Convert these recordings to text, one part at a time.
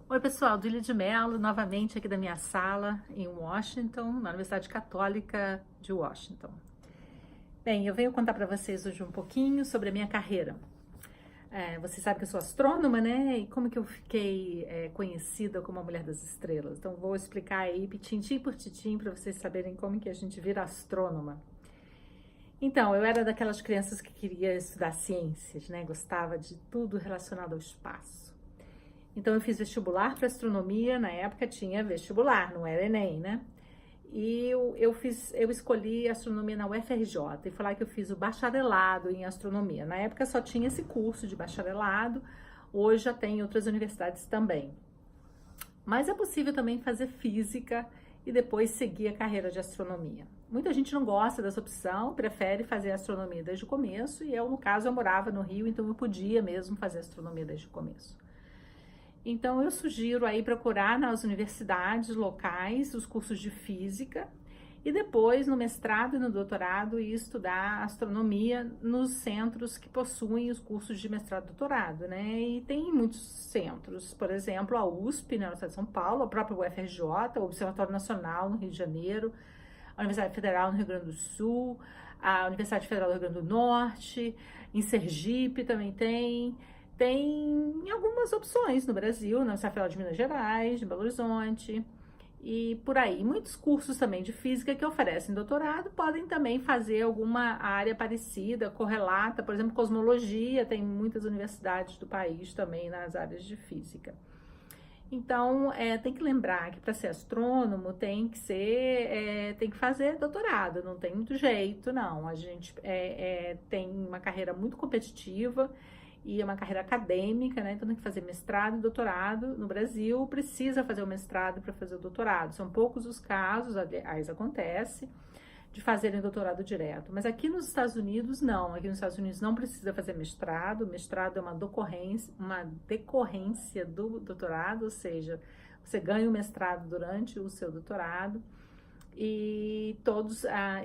Oi, pessoal, Dília de Mello, novamente aqui da minha sala em Washington, na Universidade Católica de Washington. Bem, eu venho contar para vocês hoje um pouquinho sobre a minha carreira. Vocês sabem que eu sou astrônoma, né? E como que eu fiquei conhecida como a Mulher das Estrelas. Então, vou explicar aí, tintim por tintim, para vocês saberem como que a gente vira astrônoma. Então, eu era daquelas crianças que queria estudar ciências, né? Gostava de tudo relacionado ao espaço. Então, eu fiz vestibular para astronomia, na época tinha vestibular, não era Enem, né? E eu escolhi astronomia na UFRJ, e foi lá que eu fiz o bacharelado em astronomia. Na época só tinha esse curso de bacharelado, hoje já tem em outras universidades também. Mas é possível também fazer física e depois seguir a carreira de astronomia. Muita gente não gosta dessa opção, prefere fazer astronomia desde o começo, e eu, no caso, eu morava no Rio, então eu podia mesmo fazer astronomia desde o começo. Então, eu sugiro aí procurar nas universidades locais os cursos de física e depois, no mestrado e no doutorado, ir estudar astronomia nos centros que possuem os cursos de mestrado e doutorado, né? E tem muitos centros, por exemplo, a USP, na Universidade de São Paulo, a própria UFRJ, o Observatório Nacional, no Rio de Janeiro, a Universidade Federal, no Rio Grande do Sul, a Universidade Federal do Rio Grande do Norte, em Sergipe também tem algumas opções no Brasil, na Universidade Federal de Minas Gerais, de Belo Horizonte, e por aí. Muitos cursos também de física que oferecem doutorado podem também fazer alguma área parecida, correlata, por exemplo, cosmologia, tem muitas universidades do país também nas áreas de física. Então, tem que lembrar que para ser astrônomo tem que fazer doutorado, não tem muito jeito, não. A gente tem uma carreira muito competitiva e é uma carreira acadêmica, né? Então tem que fazer mestrado e doutorado. No Brasil, precisa fazer o mestrado para fazer o doutorado. São poucos os casos, aliás, acontece, de fazerem doutorado direto. Mas aqui nos Estados Unidos, não. Aqui nos Estados Unidos não precisa fazer mestrado. O mestrado é uma decorrência do doutorado, ou seja, você ganha o mestrado durante o seu doutorado. E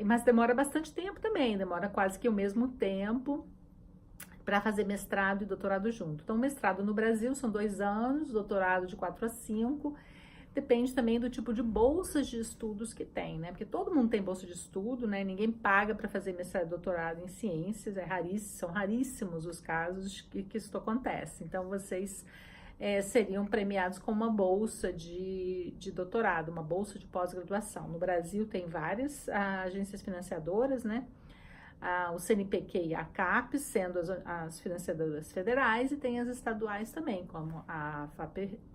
mas demora bastante tempo também, demora quase que o mesmo tempo para fazer mestrado e doutorado junto. Então, mestrado no Brasil são 2 anos, doutorado de 4 a 5. Depende também do tipo de bolsas de estudos que tem, né? Porque todo mundo tem bolsa de estudo, né? Ninguém paga para fazer mestrado e doutorado em ciências, são raríssimos os casos que isso acontece. Então, vocês seriam premiados com uma bolsa de doutorado, uma bolsa de pós-graduação. No Brasil tem várias agências financiadoras, né? O CNPq e a CAPES, sendo as financiadoras federais, e tem as estaduais também, como a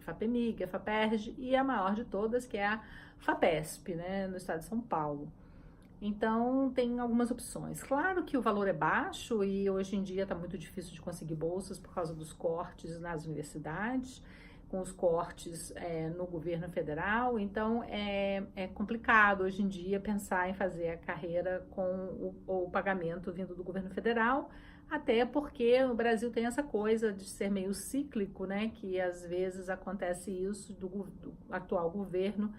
FAPEMIG, a FAPERJ e a maior de todas, que é a FAPESP, né, no estado de São Paulo. Então, tem algumas opções. Claro que o valor é baixo e hoje em dia está muito difícil de conseguir bolsas por causa dos cortes nas universidades, com os cortes no governo federal, então é complicado hoje em dia pensar em fazer a carreira com o pagamento vindo do governo federal, até porque no Brasil tem essa coisa de ser meio cíclico, né, que às vezes acontece isso do atual governo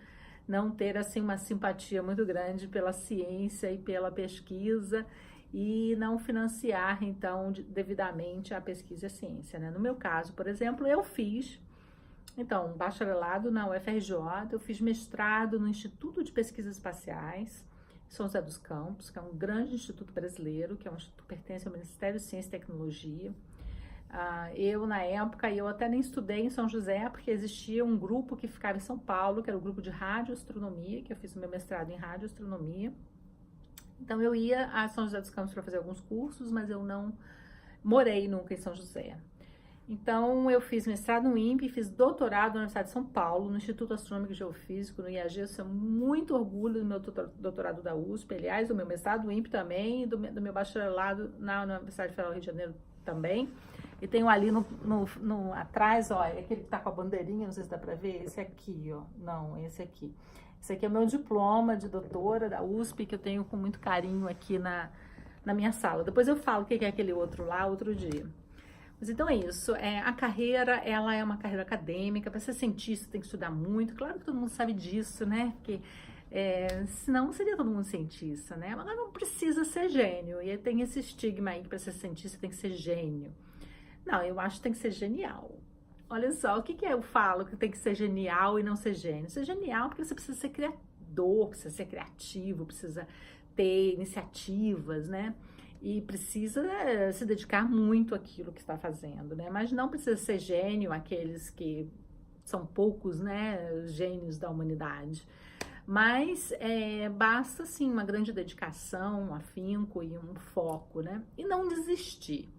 não ter assim uma simpatia muito grande pela ciência e pela pesquisa e não financiar então devidamente a pesquisa e a ciência, né? No meu caso, por exemplo, eu fiz então, bacharelado na UFRJ, eu fiz mestrado no Instituto de Pesquisas Espaciais, em São José dos Campos, que é um grande instituto brasileiro, que é um instituto que pertence ao Ministério de Ciência e Tecnologia. Na época, eu até nem estudei em São José, porque existia um grupo que ficava em São Paulo, que era o grupo de radioastronomia, que eu fiz o meu mestrado em radioastronomia. Então, eu ia a São José dos Campos para fazer alguns cursos, mas eu não morei nunca em São José. Então, eu fiz mestrado no INPE e fiz doutorado na Universidade de São Paulo, no Instituto Astronômico e Geofísico, no IAG. Eu tenho muito orgulho do meu doutorado da USP, aliás, do meu mestrado no INPE também, e do meu bacharelado na Universidade Federal do Rio de Janeiro também. E tenho ali atrás, ó, aquele que tá com a bandeirinha, não sei se dá para ver, esse aqui, ó. Não, esse aqui. Esse aqui é o meu diploma de doutora da USP, que eu tenho com muito carinho aqui na minha sala. Depois eu falo o que é aquele outro lá, outro dia. Mas então é isso, a carreira, ela é uma carreira acadêmica, para ser cientista tem que estudar muito, claro que todo mundo sabe disso, né, porque senão não seria todo mundo cientista, né, mas não precisa ser gênio, e tem esse estigma aí que para ser cientista tem que ser gênio. Não, eu acho que tem que ser genial, Olha só, o que que eu falo que tem que ser genial e não ser gênio? Ser genial porque você precisa ser criador, precisa ser criativo, precisa ter iniciativas, né? E precisa se dedicar muito àquilo que está fazendo, né? Mas não precisa ser gênio, aqueles que são poucos, né? Os gênios da humanidade. Mas basta, sim, uma grande dedicação, um afinco e um foco, né? E não desistir.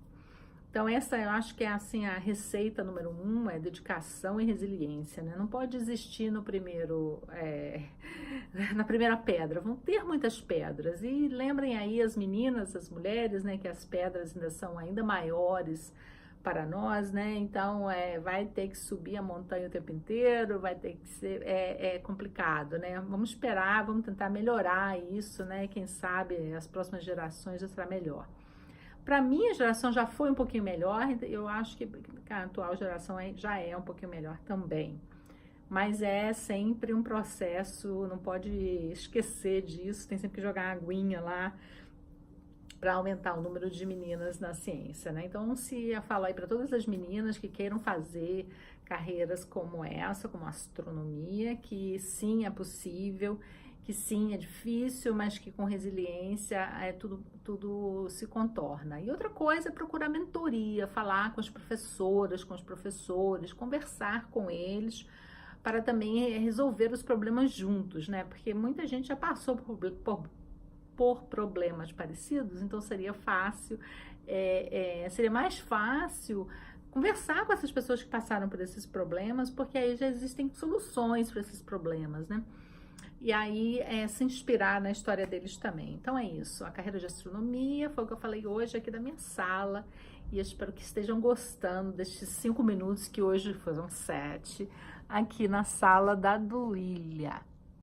Então, essa eu acho que é assim a receita número 1, é dedicação e resiliência, né? Não pode desistir no primeiro, na primeira pedra. Vão ter muitas pedras. E lembrem aí as meninas, as mulheres, né? Que as pedras ainda são ainda maiores para nós, né? Então, vai ter que subir a montanha o tempo inteiro, vai ter que ser, complicado, né? Vamos esperar, vamos tentar melhorar isso, né? Quem sabe as próximas gerações já será melhor. Para minha geração já foi um pouquinho melhor, eu acho que a atual geração já é um pouquinho melhor também. Mas é sempre um processo, não pode esquecer disso, tem sempre que jogar uma aguinha lá para aumentar o número de meninas na ciência, né? Então, eu falo aí para todas as meninas que queiram fazer carreiras como essa, como astronomia, que sim, é possível, que sim, é difícil, mas que com resiliência tudo se contorna. E outra coisa é procurar mentoria, falar com as professoras, com os professores, conversar com eles, para também resolver os problemas juntos, né? Porque muita gente já passou por problemas parecidos, então seria fácil, seria mais fácil conversar com essas pessoas que passaram por esses problemas, porque aí já existem soluções para esses problemas, né? E aí se inspirar na história deles também. Então é isso, a carreira de astronomia foi o que eu falei hoje aqui da minha sala, e eu espero que estejam gostando destes 5 minutos, que hoje foram 7, aqui na sala da Duília.